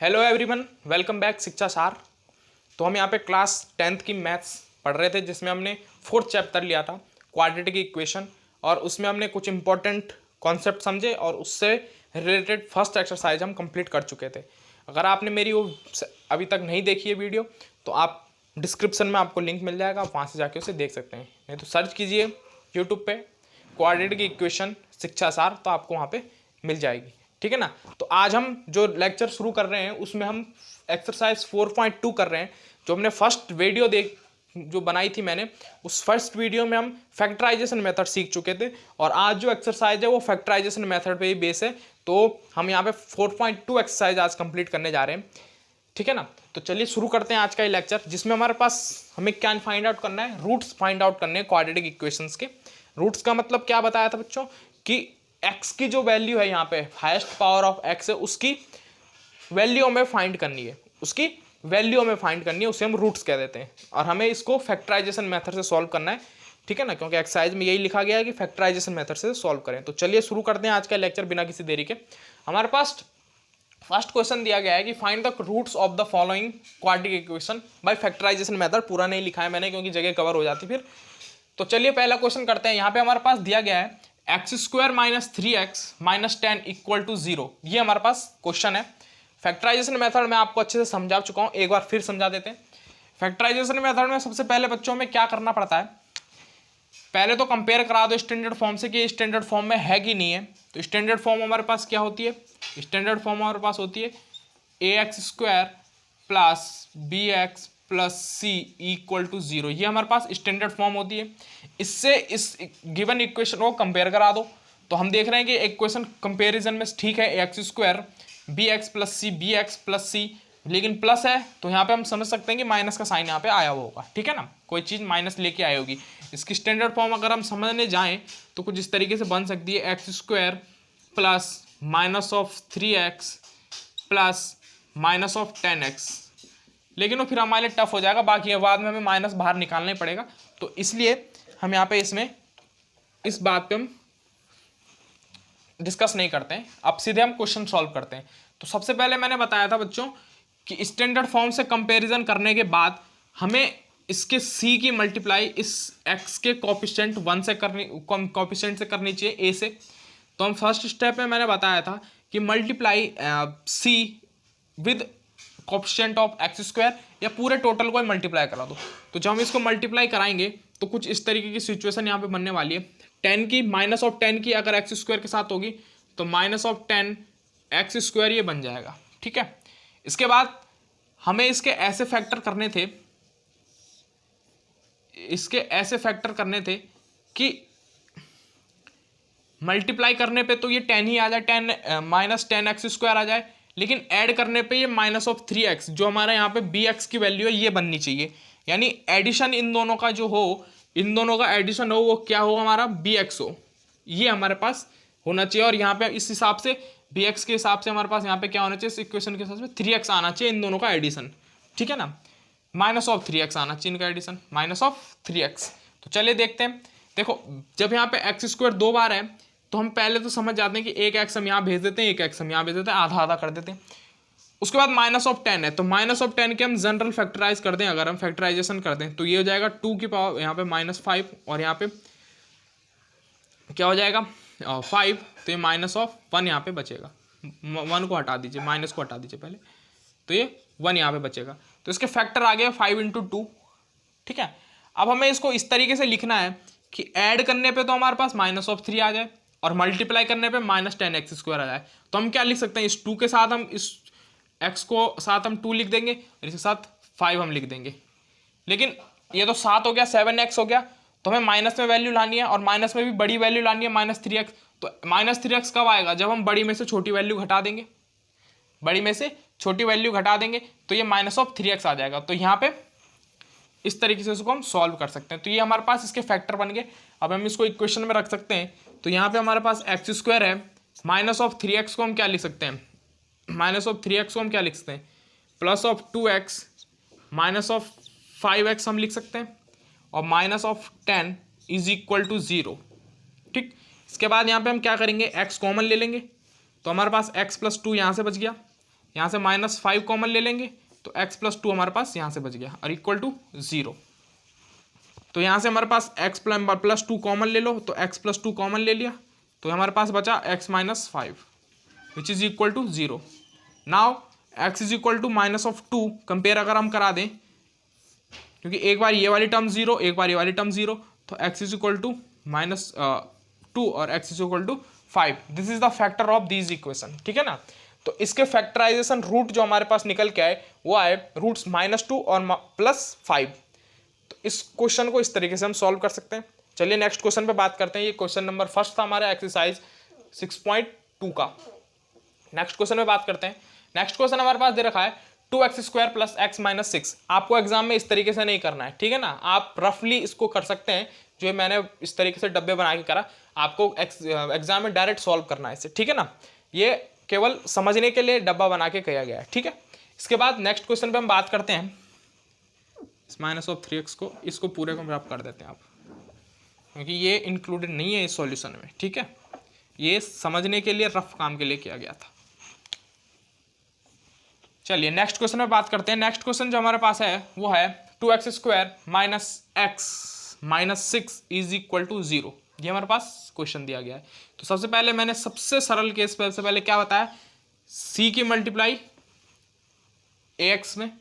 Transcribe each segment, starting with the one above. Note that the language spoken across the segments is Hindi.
हेलो एवरीवन, वेलकम बैक शिक्षा सार। तो हम यहाँ पे क्लास 10th की मैथ्स पढ़ रहे थे, जिसमें हमने 4th चैप्टर लिया था क्वाड्रेटिक इक्वेशन, और उसमें हमने कुछ इंपॉर्टेंट कॉन्सेप्ट समझे और उससे रिलेटेड फर्स्ट एक्सरसाइज हम कंप्लीट कर चुके थे। अगर आपने मेरी वो अभी तक नहीं देखी है वीडियो, तो आप डिस्क्रिप्शन में आपको लिंक मिल जाएगा, आप वहाँ से जाके उसे देख सकते हैं। नहीं तो सर्च कीजिए यूट्यूब पे क्वाड्रेटिक इक्वेशन शिक्षा सार, तो आपको वहाँ पे मिल जाएगी। ठीक है ना। तो आज हम जो लेक्चर शुरू कर रहे हैं उसमें हम एक्सरसाइज 4.2 कर रहे हैं। जो हमने फर्स्ट वीडियो जो बनाई थी मैंने, उस फर्स्ट वीडियो में हम फैक्टराइजेशन मेथड सीख चुके थे, और आज जो एक्सरसाइज है वो फैक्टराइजेशन मेथड पे ही बेस है। तो हम यहाँ पे 4.2 एक्सरसाइज आज कंप्लीट करने जा रहे हैं। ठीक है ना। तो चलिए शुरू करते हैं आज का ये लेक्चर, जिसमें हमारे पास हमें क्या फाइंड आउट करना है, रूट्स फाइंड आउट करने हैं क्वाड्रेटिक इक्वेशंस के। रूट्स का मतलब क्या बताया था बच्चों, कि x की जो वैल्यू है यहाँ पे हाईएस्ट पावर ऑफ x है, उसकी वैल्यू हमें फाइंड करनी है, उसे हम रूट्स कह देते हैं। और हमें इसको फैक्टराइजेशन मेथड से सॉल्व करना है। ठीक है ना, क्योंकि एक्सरसाइज में यही लिखा गया है कि फैक्टराइजेशन मेथड से सॉल्व करें। तो चलिए शुरू करते हैं आज का लेक्चर बिना किसी देरी के। हमारे पास फर्स्ट क्वेश्चन दिया गया है कि find the roots of the following quadratic equation by factorization method. पूरा नहीं लिखा है मैंने, क्योंकि जगह कवर हो जाती फिर। तो चलिए पहला क्वेश्चन करते हैं। यहाँ पे हमारे पास दिया गया है x² - 3x - 10 = 0। ये हमारे पास क्वेश्चन है। फैक्टराइजेशन मेथड में आपको अच्छे से समझा चुका हूँ, एक बार फिर समझा देते हैं। फैक्टराइजेशन मेथड में सबसे पहले बच्चों में क्या करना पड़ता है, पहले तो कंपेयर करा दो स्टैंडर्ड फॉर्म से कि स्टैंडर्ड फॉर्म में है कि नहीं है। तो स्टैंडर्ड फॉर्म हमारे पास क्या होती है, स्टैंडर्ड फॉर्म हमारे पास होती है ax² + bx + c = 0। ये हमारे पास स्टैंडर्ड फॉर्म होती है। इससे इस गिवन इक्वेशन को कंपेयर करा दो, तो हम देख रहे हैं कि इक्वेशन कंपेरिजन में ठीक है, ax² bx + c bx + c, लेकिन प्लस है तो यहाँ पे हम समझ सकते हैं कि माइनस का साइन यहाँ पे आया हुआ होगा। ठीक है ना, कोई चीज़ माइनस लेके आई होगी। इसकी स्टैंडर्ड फॉर्म अगर हम समझने जाएं तो कुछ इस तरीके से बन सकती है, x² + -3x + -10x। लेकिन वो फिर हमारे लिए टफ हो जाएगा, बाकी बाद में हमें माइनस बाहर निकालना ही पड़ेगा। तो इसलिए हम यहाँ पे इसमें इस बात पे हम डिस्कस नहीं करते हैं, अब सीधे हम क्वेश्चन सॉल्व करते हैं। तो सबसे पहले मैंने बताया था बच्चों कि स्टैंडर्ड फॉर्म से कंपैरिजन करने के बाद हमें इसके c की मल्टीप्लाई इस x के कोएफिशिएंट 1 से कोएफिशिएंट से करनी चाहिए, a से। तो हम फर्स्ट स्टेप में मैंने बताया था कि multiply c with coefficient of x² या पूरे टोटल को मल्टीप्लाई करा दो। तो जब हम इसको मल्टीप्लाई कराएंगे तो कुछ इस तरीके की सिचुएशन यहाँ पे बनने वाली है। 10 की -10 की अगर x² के साथ होगी तो -10 x² ये बन जाएगा। ठीक है। इसके बाद हमें इसके ऐसे फैक्टर करने थे कि मल्टीप्लाई करने पे तो ये 10 ही आ जाए, 10 -10x² आ जाए, लेकिन ऐड करने पे ये -3x जो हमारा यहाँ पे bx की वैल्यू है ये बननी चाहिए। यानी एडिशन इन दोनों का जो हो, इन दोनों का एडिशन हो, वो क्या हो, हमारा bx हो, ये हमारे पास होना चाहिए। और यहाँ पे इस हिसाब से bx के हिसाब से हमारे पास यहाँ पे क्या होना चाहिए, इस इक्वेशन के हिसाब से 3x आना चाहिए इन दोनों का एडिशन। ठीक है ना, -3x आना चाहिए इनका एडिशन, -3x। तो चलिए देखते हैं। देखो जब यहाँ पे x² 2 बार है तो हम पहले तो समझ जाते हैं कि एक x हम यहाँ भेज देते हैं, एक x हम यहाँ भेज देते हैं, आधा आधा कर देते हैं। उसके बाद -10 है, तो -10 के हम जनरल फैक्टराइज कर दें, अगर हम फैक्टराइजेशन कर दें तो ये हो जाएगा 2 की पावर यहाँ पे -5, और यहाँ पे क्या हो जाएगा 5, तो ये -1 यहाँ पे बचेगा। 1 को हटा दीजिए, माइनस को हटा दीजिए पहले, तो ये 1 यहाँ पे बचेगा। तो इसके फैक्टर आ गए 5 × 2। ठीक है। अब हमें इसको इस तरीके से लिखना है कि ऐड करने पे तो हमारे पास -3 आ जाए और मल्टीप्लाई करने पे -10x² आ जाए। तो हम क्या लिख सकते हैं, इस 2 के साथ हम इस x को साथ हम 2 लिख देंगे और इसके साथ 5 हम लिख देंगे। लेकिन ये तो 7 हो गया, 7x हो गया, तो हमें माइनस में वैल्यू लानी है और माइनस में भी बड़ी वैल्यू लानी है -3x। तो -3x कब आएगा, जब हम बड़ी में से छोटी वैल्यू घटा देंगे, बड़ी में से छोटी वैल्यू घटा देंगे तो ये -3x आ जाएगा। तो यहाँ पे इस तरीके से इसको हम सॉल्व कर सकते हैं। तो ये हमारे पास इसके फैक्टर बन गए। अब हम इसको इक्वेशन में रख सकते हैं। तो यहाँ पे हमारे पास x² है, -3x को हम क्या लिख सकते हैं, -3x को हम क्या लिख सकते हैं, +2x -5x हम लिख सकते हैं, और -10 = 0। ठीक। इसके बाद यहाँ पे हम क्या करेंगे, x कॉमन ले लेंगे, तो हमारे पास x + 2 यहाँ से बच गया, यहाँ से -5 कॉमन ले लेंगे तो x + 2 हमारे पास यहाँ से बच गया और इक्वल टू 0। तो यहाँ से हमारे पास x + 2 कॉमन ले लो तो x + 2 कॉमन ले लिया तो हमारे पास बचा x - 5 which is equal to 0। Now x is equal to -2 compare अगर हम करा दें, क्योंकि एक बार ये वाली टर्म 0 एक बार ये वाली टर्म 0, तो x इज इक्वल टू -2 और x is equal to 5। This is the factor of these equation, ठीक है ना। तो इसके फैक्टराइजेशन रूट जो हमारे पास निकल के आए वो आए रूट्स -2 और +5। तो इस क्वेश्चन को इस तरीके से हम सॉल्व कर सकते हैं। चलिए नेक्स्ट क्वेश्चन पे बात करते हैं। ये क्वेश्चन नंबर 1 था हमारा एक्सरसाइज 6.2 का। नेक्स्ट क्वेश्चन में बात करते हैं। नेक्स्ट क्वेश्चन हमारे पास दे रखा है 2x² + x - 6। आपको एग्जाम में इस तरीके से नहीं करना है, ठीक है ना। आप रफली इसको कर सकते हैं, जो मैंने इस तरीके से डब्बे बना के करा, आपको एग्जाम में डायरेक्ट सॉल्व करना है इसे, ठीक है ना। ये केवल समझने के लिए डब्बा बना के किया गया है, ठीक है। इसके बाद नेक्स्ट क्वेश्चन पे हम बात करते हैं इस -3x को, इसको पूरे को रफ कर देते हैं आप, क्योंकि ये इंक्लूडेड नहीं है इस सॉल्यूशन में, ठीक है। ये समझने के लिए रफ काम के लिए किया गया था। चलिए नेक्स्ट क्वेश्चन में बात करते हैं। नेक्स्ट क्वेश्चन जो हमारे पास है वो है 2x² - x - 6 is equal to 0। ये हमारे पास क्वेश्चन दिया गया है। तो सबसे पहले मैंने सबसे सरल केस पे सबसे पहले क्या बताया, c की मल्टीप्लाई ax में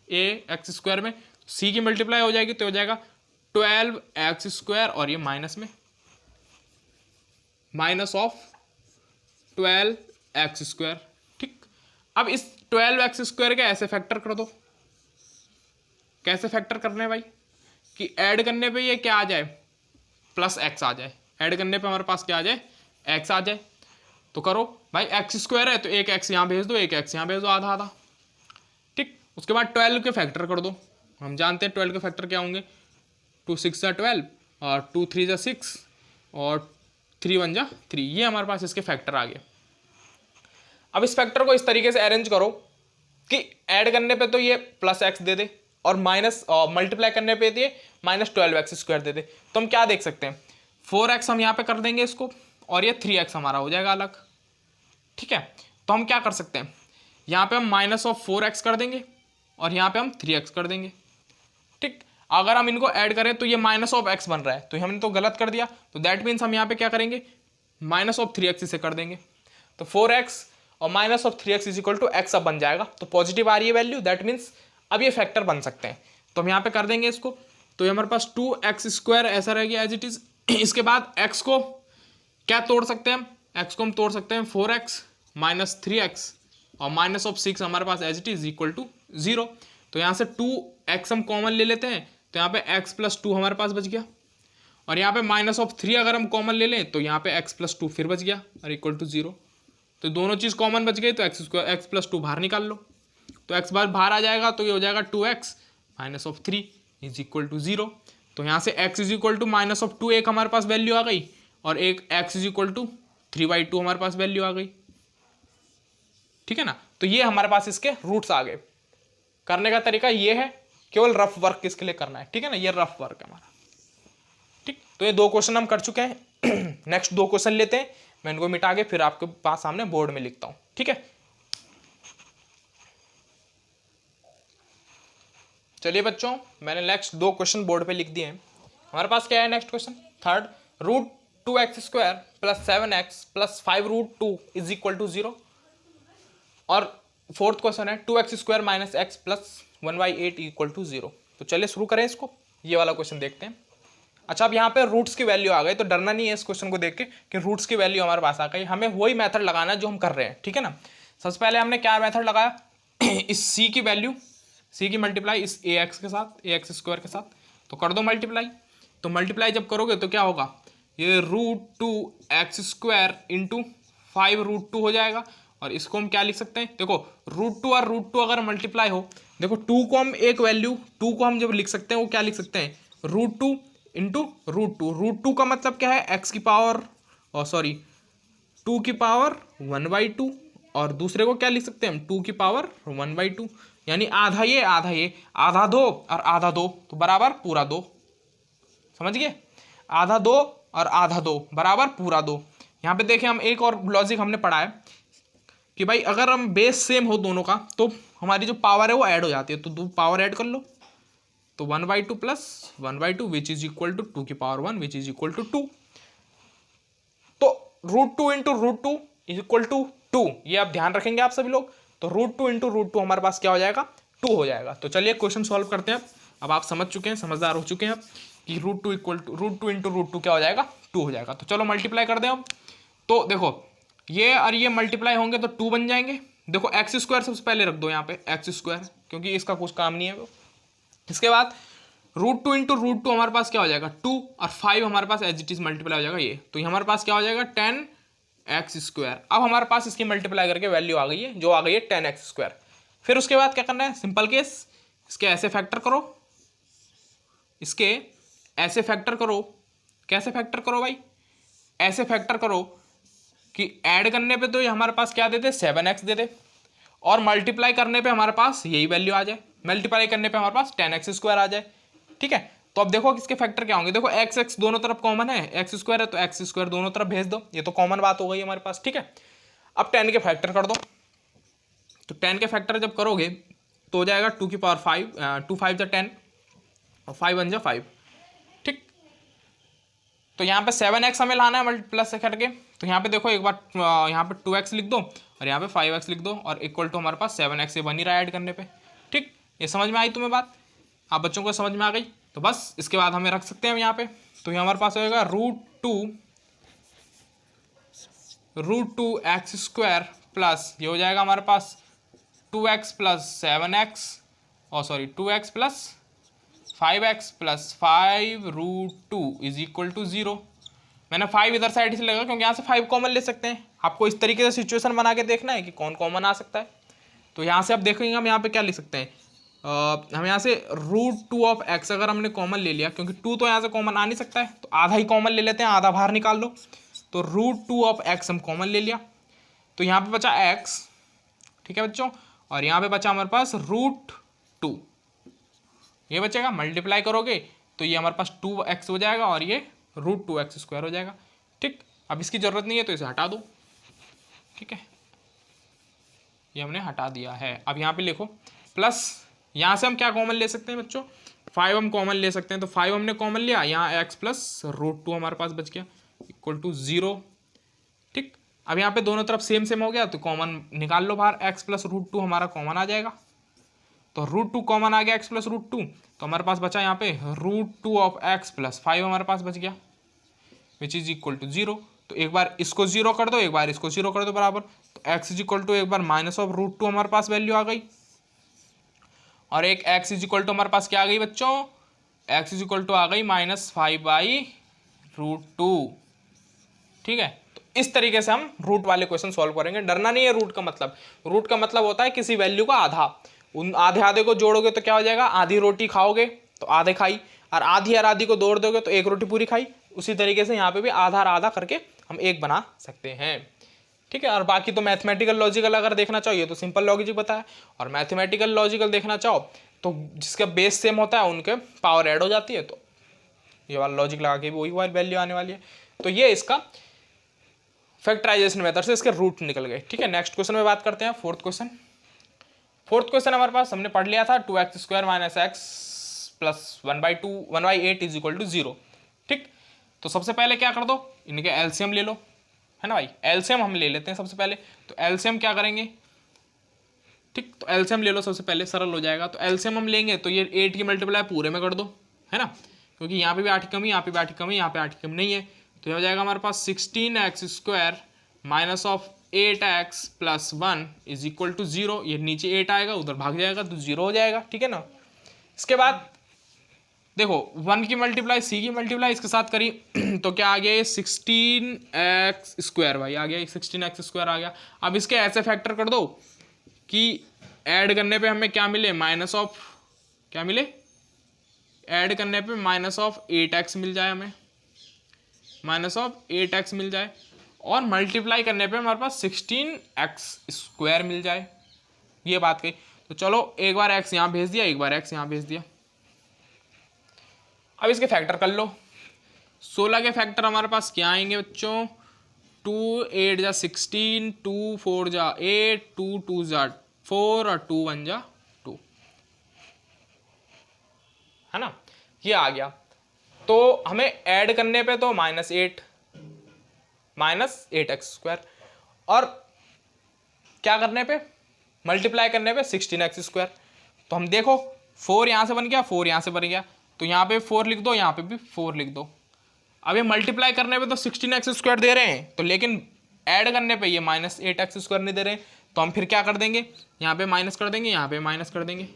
ax² में, c की मल्टीप्लाई हो जाएगी तो हो जाएगा 12x² और ये माइनस में -12x², ठीक। अब इस 12x² के ऐसे फैक्टर कर दो। कैसे फैक्टर करने भाई, कि ऐड करने पे ये क्या आ जाए +x आ जाए, ऐड करने पे हमारे पास क्या आ जाए x आ जाए। तो करो भाई, x² है तो एक x यहाँ भेज दो, एक x यहाँ भेज दो, आधा आधा, ठीक। उसके बाद 12 के फैक्टर कर दो। हम जानते हैं 12 के फैक्टर क्या होंगे, 2 6 = 12 और 2 3 = 6 और 3 1 = 3। ये हमारे पास इसके फैक्टर आ गए। अब इस फैक्टर को इस तरीके से अरेंज करो कि ऐड करने पे तो ये +x दे दे और मल्टीप्लाई करने पे ये -12x² दे दे। तो हम क्या देख सकते हैं, 4x हम यहाँ पे कर देंगे इसको और ये 3x हमारा हो जाएगा अलग, ठीक है। तो हम क्या कर सकते हैं, यहाँ पे हम -4x कर देंगे और यहाँ पे हम 3x कर देंगे, ठीक। अगर हम इनको ऐड करें तो ये -x बन रहा है, तो हमने तो गलत कर दिया। तो दैट मीन्स हम यहाँ पे क्या करेंगे, -3x इसे कर देंगे। तो 4x और -3x is equal to x अब बन जाएगा। तो पॉजिटिव आ रही है वैल्यू, दैट मीन्स अब ये फैक्टर बन सकते हैं। तो हम यहाँ पे कर देंगे इसको। तो ये हमारे पास 2x² ऐसा रह गया एज इट इज। इसके बाद x को क्या तोड़ सकते हैं हम, x को हम तोड़ सकते हैं 4x - 3x और -6 हमारे पास as it is equal to 0। तो यहाँ से 2x हम कॉमन ले लेते हैं, तो यहाँ पे x + 2 हमारे पास बच गया और यहाँ पे -3 अगर हम कॉमन ले लें तो यहाँ पे x + 2 फिर बच गया और इक्वल टू 0। तो दोनों चीज़ कॉमन बच गई, तो x + 2 बाहर निकाल लो। तो x बाहर आ जाएगा तो ये हो जाएगा 2x - 3 इज इक्वल टू 0। तो यहाँ से x इज इक्वल टू -2 एक हमारे पास वैल्यू आ गई और एक x इज इक्वल टू 3/2 हमारे पास वैल्यू आ गई, ठीक है ना। तो ये हमारे पास इसके रूट्स आ गए। करने का तरीका ये है, केवल रफ वर्क किसके लिए करना है, ठीक है ना। ये रफ वर्क है हमारा, ठीक। तो ये 2 क्वेश्चन हम कर चुके हैं। नेक्स्ट 2 क्वेश्चन लेते हैं, मैं इनको मिटा के फिर आपके पास सामने बोर्ड में लिखता हूं, ठीक है। चलिए बच्चों, मैंने नेक्स्ट 2 क्वेश्चन बोर्ड पे लिख दिए हैं। हमारे पास क्या है next question, third, √2x² + 7x + 5√2 is equal to 0। और फोर्थ क्वेश्चन है 2x² - x + 1/8 इक्वल टू 0। तो चलिए शुरू करें इसको, ये वाला क्वेश्चन देखते हैं। अच्छा, अब यहाँ पे रूट्स की वैल्यू आ गई, तो डरना नहीं है इस क्वेश्चन को देख के कि रूट्स की वैल्यू हमारे पास आ गई। हमें वही मेथड लगाना है जो हम कर रहे हैं, ठीक है ना। सबसे पहले हमने क्या मेथड लगाया, इस c की वैल्यू, c की मल्टीप्लाई इस ax के साथ, ax² के साथ, तो कर दो मल्टीप्लाई। तो मल्टीप्लाई जब करोगे तो क्या होगा, ये √2x² × 5√2 हो जाएगा। और इसको हम क्या लिख सकते हैं, देखो √2 और √2 अगर मल्टीप्लाई हो, देखो 2 को हम एक वैल्यू 2 को हम जब लिख सकते हैं वो क्या लिख सकते हैं, √2 × √2। √2 का मतलब क्या है, x की पावर 2 की पावर 1/2 और दूसरे को क्या लिख सकते हैं हम, 2 की पावर 1/2, यानी आधा ये आधा 2 और आधा 2 तो बराबर पूरा 2। समझ गए, आधा 2 और आधा 2 बराबर पूरा 2। यहाँ पे देखें, हम एक और लॉजिक हमने पढ़ा है कि भाई अगर हम बेस सेम हो दोनों का तो हमारी जो पावर है वो ऐड हो जाती है, तो दो पावर ऐड कर लो, तो 1/2 plus 1/2 which is equal to 2 की power 1 which is equal to 2। तो √2 इंटू √2 इज इक्वल टू 2, ये आप ध्यान रखेंगे आप सभी लोग। तो √2 इंटू √2 हमारे पास क्या हो जाएगा, 2 हो जाएगा। तो चलिए क्वेश्चन सॉल्व करते हैं। अब आप समझ चुके हैं, समझदार हो चुके हैं कि √2 इक्वल टू √2 इंटू √2 क्या हो जाएगा, 2 हो जाएगा। तो चलो मल्टीप्लाई कर दें अब। तो देखो ये और ये मल्टीप्लाई होंगे तो 2 बन जाएंगे। देखो x² सबसे पहले रख दो यहाँ पे x², क्योंकि इसका कुछ काम नहीं है वो। इसके बाद √2 इंटू √2 हमारे पास क्या हो जाएगा 2, और 5 हमारे पास एज इट इज मल्टीप्लाई हो जाएगा ये, तो ये हमारे पास क्या हो जाएगा 10x²। अब हमारे पास इसकी मल्टीप्लाई करके वैल्यू आ गई है, जो आ गई है 10x²। फिर उसके बाद क्या करना है, सिंपल केस, इसके ऐसे फैक्टर करो, इसके ऐसे फैक्टर करो। कैसे फैक्टर करो भाई, ऐसे फैक्टर करो कि ऐड करने पे तो ये हमारे पास क्या देते 7x देते, और मल्टीप्लाई करने पे हमारे पास यही वैल्यू आ जाए, मल्टीप्लाई करने पे हमारे पास 10x² आ जाए। ठीक है, तो अब देखो किसके फैक्टर क्या होंगे। देखो x दोनों तरफ कॉमन है, x² है तो x² दोनों तरफ भेज दो, ये तो कॉमन बात हो गई हमारे पास। ठीक है, अब 10 के फैक्टर कर दो। तो 10 के फैक्टर जब करोगे तो हो जाएगा 2 की पावर 5, 2 5 जा 10 और 5 1 जा 5। ठीक, तो यहाँ पे 7x हमें लाना है प्लस से करके। तो यहाँ पे देखो एक बार यहाँ पे 2x लिख दो और यहाँ पे 5x लिख दो, और इक्वल टू हमारे पास 7x, ये बन ही रहा है ऐड करने पे। ठीक, ये समझ में आई तुम्हें बात, आप बच्चों को समझ में आ गई। तो बस इसके बाद हमें रख सकते हैं यहाँ पे। तो ये हमारे पास होएगा √2x² प्लस ये हो जाएगा हमारे पास 2x प्लस 7x, और sorry 2x plus 5x plus 5 √2 is equal to 0। मैंने 5 इधर साइड से लगा क्योंकि यहाँ से 5 कॉमन ले सकते हैं। आपको इस तरीके से सिचुएशन बना के देखना है कि कौन कॉमन आ सकता है। तो यहाँ से आप देखेंगे हम यहाँ पे क्या लिख सकते हैं, हम यहाँ से √2 ऑफ x अगर हमने कॉमन ले लिया, क्योंकि 2 तो यहाँ से कॉमन आ नहीं सकता है, तो आधा ही कॉमन ले लेते हैं, आधा बाहर निकाल लो। तो √2 ऑफ x हम कॉमन ले लिया, तो यहाँ पे बचा x। ठीक है बच्चों, और यहाँ पे बचा हमारे पास √2, ये बचेगा। मल्टीप्लाई करोगे तो ये हमारे पास 2x हो जाएगा और ये √2x² हो जाएगा। ठीक, अब इसकी ज़रूरत नहीं है तो इसे हटा दो। ठीक है, ये हमने हटा दिया है। अब यहाँ पे लिखो प्लस, यहाँ से हम क्या कॉमन ले सकते हैं बच्चों, 5 हम कॉमन ले सकते हैं। तो 5 हमने कॉमन लिया, यहाँ x प्लस √2 हमारे पास बच गया इक्वल टू 0। ठीक, अब यहाँ पे दोनों तरफ सेम सेम हो गया तो कॉमन निकाल लो बाहर, x प्लस √2 हमारा कॉमन आ जाएगा। तो √2 कॉमन आ गया, x प्लस √2, तो हमारे पास बचा यहाँ पे √2 ऑफ x प्लस 5 हमारे पास बच गया विच इज इक्वल टू 0। तो एक बार इसको 0 कर दो, एक बार इसको 0 कर दो बराबर, तो x इज इक्वल टू एक बार माइनस ऑफ √2 हमारे पास वैल्यू आ गई, और एक x इज इक्वल टू हमारे पास क्या आ गई बच्चों, x इज इक्वल टू आ गई -5/√2। ठीक है, तो इस तरीके से हम रूट वाले क्वेश्चन सॉल्व करेंगे। डरना नहीं है रूट का मतलब होता है किसी वैल्यू का आधा। उन आधे आधे को जोड़ोगे तो क्या हो जाएगा, आधी रोटी खाओगे तो आधे खाई, और आधी को जोड़ दोगे तो एक रोटी पूरी खाई। उसी तरीके से यहाँ पे भी आधा आधा करके हम एक बना सकते हैं। ठीक है, और बाकी तो मैथमेटिकल लॉजिकल अगर देखना चाहिए तो सिंपल लॉजिक बताया, और मैथमेटिकल लॉजिकल देखना चाहो तो जिसका बेस सेम होता है उनके पावर ऐड हो जाती है, तो ये वाला लॉजिक लगा के भी वही वाली वैल्यू आने वाली है। तो ये इसका फैक्टराइजेशन मेथड से इसके रूट निकल गए। ठीक है, नेक्स्ट क्वेश्चन में बात करते हैं। फोर्थ क्वेश्चन हमारे पास हमने पढ़ लिया था 2x² - x plus 1/8 is equal to 0। ठीक, तो सबसे पहले क्या कर दो, इनके एलसीएम ले लो, है ना भाई। एलसीएम हम ले लेते हैं सबसे पहले। तो एलसीएम क्या करेंगे, ठीक, तो एलसीएम ले लो सबसे पहले, सरल हो जाएगा। तो एलसीएम हम लेंगे तो ये 8 की मल्टीप्लाई पूरे में कर दो, है ना, क्योंकि यहाँ पे भी 8 की कमी, यहाँ पे भी 8 की कमी, यहाँ पे 8 की कमी नहीं है। तो ये हो जाएगा हमारे पास 16x² minus of 8x plus 1 is equal to 0। ये नीचे 8 आएगा, उधर भाग जाएगा तो 0 हो जाएगा। ठीक है ना, इसके बाद देखो 1 की मल्टीप्लाई c की मल्टीप्लाई इसके साथ करी तो क्या आ गया, ये 16x² भाई आ गया, 16x² आ गया। अब इसके ऐसे फैक्टर कर दो कि ऐड करने पे हमें क्या मिले, माइनस ऑफ क्या मिले, ऐड करने पे माइनस ऑफ 8x मिल जाए, हमें माइनस ऑफ 8x मिल जाए, और मल्टीप्लाई करने पे हमारे पास 16x² मिल जाए। ये बात कही। तो चलो एक बार x यहाँ भेज दिया, एक बार x यहाँ भेज दिया। अब इसके फैक्टर कर लो। 16 के फैक्टर हमारे पास क्या आएंगे बच्चों, 8 जा 16, 2 4 जा 8, 2 2 जा 4 और 2 1 जा 2, है ना, ये आ गया। तो हमें ऐड करने पे तो -8 और क्या करने पे, मल्टीप्लाई करने पे 16x²। तो हम देखो 4 यहाँ से बन गया, 4 यहाँ से बन गया, तो यहाँ पे 4 लिख दो, यहाँ पे भी 4 लिख दो। अब ये मल्टीप्लाई करने पे तो 16x² दे रहे हैं, तो लेकिन ऐड करने पे ये -8x² नहीं दे रहे हैं, तो हम फिर क्या कर देंगे, यहाँ पे माइनस कर देंगे, यहाँ पे माइनस कर देंगे,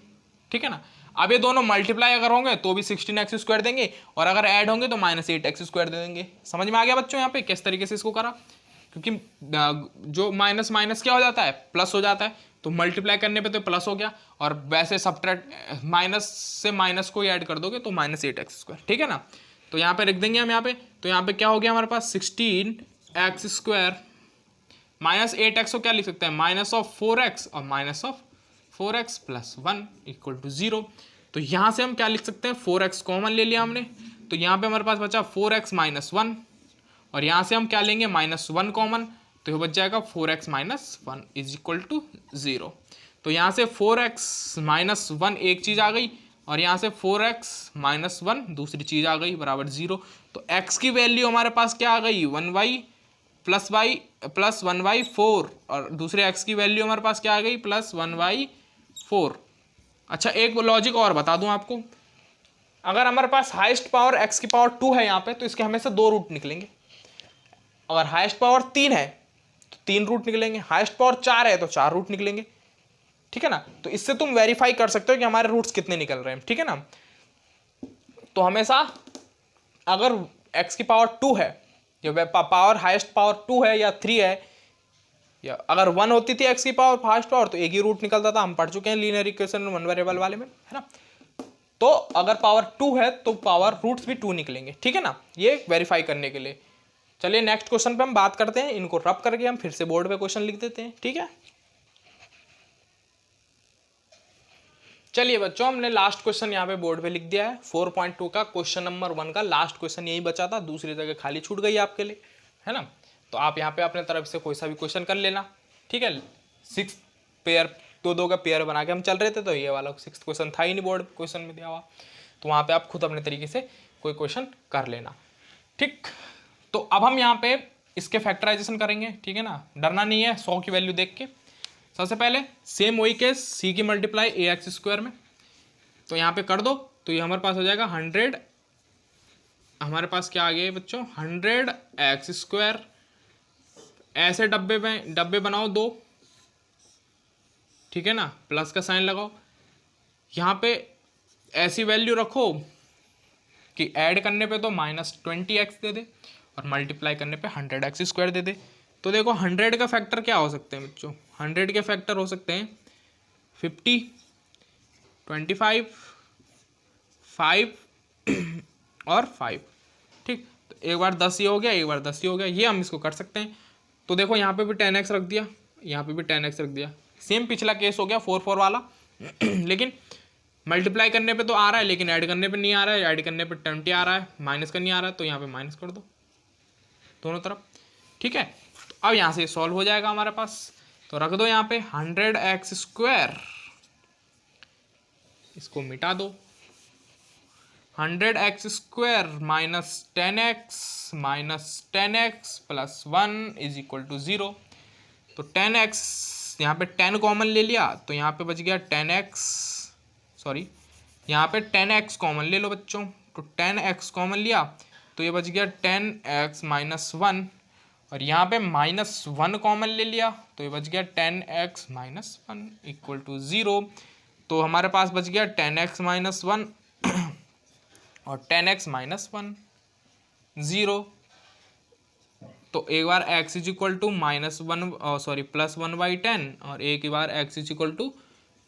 ठीक है ना। अब ये दोनों मल्टीप्लाई अगर होंगे तो भी 16x² देंगे, और अगर ऐड होंगे तो -8x² दे देंगे। समझ में आ गया बच्चों यहाँ पे किस तरीके से इसको करा, क्योंकि जो माइनस माइनस क्या हो जाता है, प्लस हो जाता है, तो मल्टीप्लाई करने पे तो प्लस हो गया, और वैसे सब्ट्रैक्ट माइनस से माइनस को ऐड कर दोगे तो -8x², ठीक है ना। तो यहाँ पे लिख देंगे हम यहाँ पे, तो यहाँ पे क्या हो गया हमारे पास 16x² -8x को क्या लिख सकते हैं, -4x और -4x + 1 = 0। तो यहाँ से हम क्या लिख सकते हैं, 4x कॉमन ले लिया हमने, तो यहाँ पे हमारे पास बचा 4x - 1, और यहाँ से हम क्या लेंगे, -1 कॉमन, तो ये बच जाएगा 4x - 1 = 0। तो यहाँ से 4x - 1 एक चीज़ आ गई, और यहाँ से 4x - 1 दूसरी चीज़ आ गई, बराबर 0। तो x की वैल्यू हमारे पास क्या आ गई, 1y + 1/4, और दूसरे x की वैल्यू हमारे पास क्या आ गई, +1/4। अच्छा, एक लॉजिक और बता दूं आपको, अगर हमारे पास हाईएस्ट पावर x की पावर 2 है यहाँ पे, तो इसके हमेशा 2 रूट निकलेंगे। अगर हाईएस्ट पावर 3 है तो 3 रूट निकलेंगे, हाईएस्ट पावर 4 है तो 4 रूट निकलेंगे, ठीक है ना। तो इससे तुम वेरीफाई कर सकते हो कि हमारे रूट्स कितने निकल रहे हैं, ठीक है ना। तो हमेशा अगर x की पावर 2 है, या पावर हाईएस्ट पावर 2 है या 3 है, या अगर 1 होती थी x की पावर हाईएस्ट पावर, तो एक ही रूट निकलता था, हम पढ़ चुके हैं लीनियर इक्वेशन 1 वेरिएबल वाले में, है ना। तो अगर पावर 2 है तो पावर रूट्स भी 2 निकलेंगे, ठीक है ना, ये वेरीफाई करने के लिए। चलिए नेक्स्ट क्वेश्चन पे हम बात करते हैं, इनको रब करके हम फिर से बोर्ड पे क्वेश्चन लिख देते हैं, ठीक है। चलिए बच्चों, हमने लास्ट क्वेश्चन यहाँ पे बोर्ड पे लिख दिया है, 4.2 का क्वेश्चन नंबर 1 का लास्ट क्वेश्चन यही बचा था, दूसरी जगह खाली छूट गई आपके लिए, है ना। तो आप यहाँ पे अपने तरफ से कोई सा भी क्वेश्चन कर लेना, ठीक है। 6 पेयर, 2-2 का पेयर बना के हम चल रहे थे, तो ये वाला 6th क्वेश्चन था ही नहीं बोर्ड क्वेश्चन में दिया हुआ, तो वहाँ पे आप खुद अपने तरीके से कोई क्वेश्चन कर लेना, ठीक। तो अब हम यहाँ पे इसके फैक्टराइजेशन करेंगे, ठीक है ना, डरना नहीं है 100 की वैल्यू देख के। सबसे पहले सेम वही केस, c की मल्टीप्लाई ax² में, तो यहाँ पे कर दो, तो ये हमारे पास हो जाएगा 100, हमारे पास क्या आ गया बच्चों, 100x²। ऐसे डब्बे बनाओ 2, ठीक है ना, प्लस का साइन लगाओ, यहाँ पे ऐसी वैल्यू रखो कि ऐड करने पे तो -20x दे दे, और मल्टीप्लाई करने पे 100x² दे दे। तो देखो 100 का फैक्टर क्या हो सकते हैं बच्चों, 100 के फैक्टर हो सकते हैं 50, 25, 5 और 5, ठीक। तो एक बार 10 ये हो गया, एक बार 10 ये हो गया, ये हम इसको कर सकते हैं। तो देखो यहाँ पे भी 10x रख दिया, यहाँ पे भी 10x रख दिया, सेम पिछला केस हो गया 4 वाला लेकिन मल्टीप्लाई करने पे तो आ रहा है, लेकिन ऐड करने पे नहीं आ रहा है, ऐड करने पे 20 आ रहा है, माइनस का नहीं आ रहा है, तो यहाँ पे माइनस कर दो दोनों तरफ, ठीक है। तो अब यहाँ से सॉल्व हो जाएगा हमारे पास, तो रख दो यहाँ पे 100x², इसको मिटा दो, 100x² -10x + 1 = 0। तो 10x यहाँ पे 10 कॉमन ले लिया, तो यहाँ पे बच गया 10x, सॉरी यहाँ पे 10x कॉमन ले लो बच्चों, तो 10x कॉमन लिया, तो ये बच गया 10x - 1, और यहाँ पे -1 कॉमन ले लिया, तो ये बच गया 10x - 1 = 0। तो हमारे पास बच गया 10x - 1 और 10x - 1 0। तो एक बार x = -1 सॉरी +1/10, और एक बार x =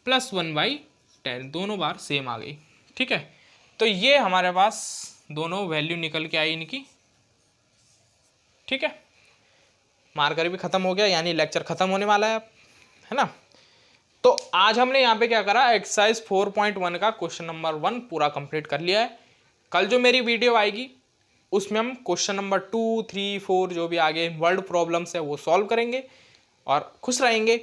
+1/10, दोनों बार सेम आ गई, ठीक है। तो ये हमारे पास दोनों वैल्यू निकल के आई इनकी, ठीक है। मार्कर भी खत्म हो गया, यानी लेक्चर खत्म होने वाला है ना। तो आज हमने यहाँ पे क्या करा, एक्सरसाइज 4.1 का क्वेश्चन नंबर 1 पूरा कंप्लीट कर लिया है। कल जो मेरी वीडियो आएगी उसमें हम क्वेश्चन नंबर 2, 3, 4 जो भी आगे वर्ड प्रॉब्लम्स है वो सॉल्व करेंगे और खुश रहेंगे।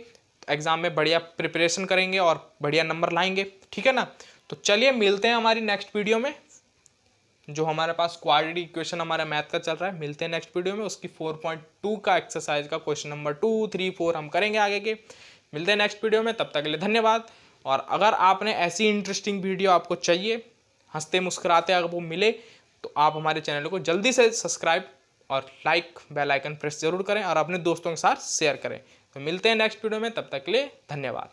एग्ज़ाम में बढ़िया प्रिपरेशन करेंगे और बढ़िया नंबर लाएंगे, ठीक है ना। तो चलिए मिलते हैं हमारी नेक्स्ट वीडियो में। जो हमारे पास क्वाड्रेटिक इक्वेशन हमारा मैथ का चल रहा है, मिलते हैं नेक्स्ट वीडियो में। उसकी 4.2 का एक्सरसाइज का क्वेश्चन नंबर 2, 3, 4 हम करेंगे आगे के। मिलते हैं नेक्स्ट वीडियो में, तब तक के लिए धन्यवाद। और अगर आपने ऐसी इंटरेस्टिंग वीडियो आपको चाहिए, हंसते मुस्कुराते अगर वो मिले, तो आप हमारे चैनल को जल्दी से सब्सक्राइब और लाइक बेल आइकन प्रेस जरूर करें और अपने दोस्तों के साथ शेयर करें। तो मिलते हैं नेक्स्ट वीडियो में, तब तक के लिए धन्यवाद।